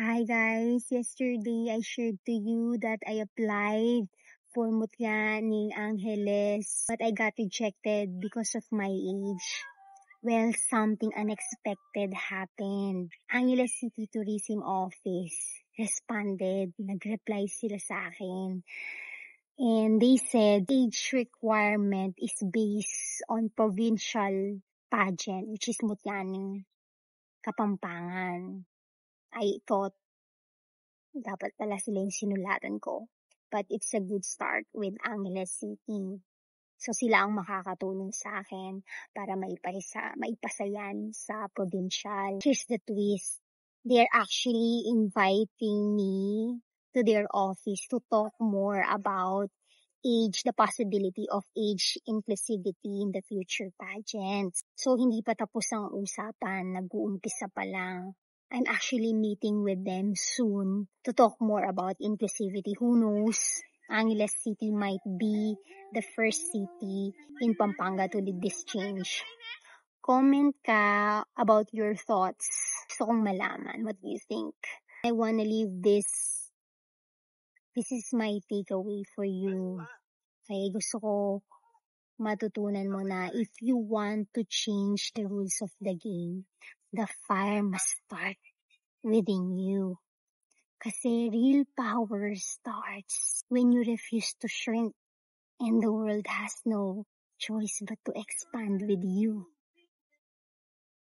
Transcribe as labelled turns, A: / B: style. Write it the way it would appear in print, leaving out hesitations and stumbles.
A: Hi guys, yesterday I shared to you that I applied for Mutya ni Angeles but I got rejected because of my age. Well, something unexpected happened. Angeles City Tourism Office responded, nag-reply sila sa akin. And they said age requirement is based on provincial pageant, which is Mutyaning Kapampangan. I thought dapat pala sila yung sinulatan ko. But it's a good start with Angeles City. So sila ang makakatulong sa akin para maipasa yan sa provincial. Here's the twist. They're actually inviting me to their office to talk more about age, the possibility of age inclusivity in the future pageants. So hindi pa tapos ang usapan, nag-uumpisa pa lang. I'm actually meeting with them soon to talk more about inclusivity. Who knows? Angeles City might be the first city in Pampanga to lead this change. Comment ka about your thoughts. Gusto kong malaman. What do you think? I wanna leave this. This is my takeaway for you. Kaya gusto ko matutunan mo na if you want to change the rules of the game, the fire must start within you. Kasi real power starts when you refuse to shrink and the world has no choice but to expand with you.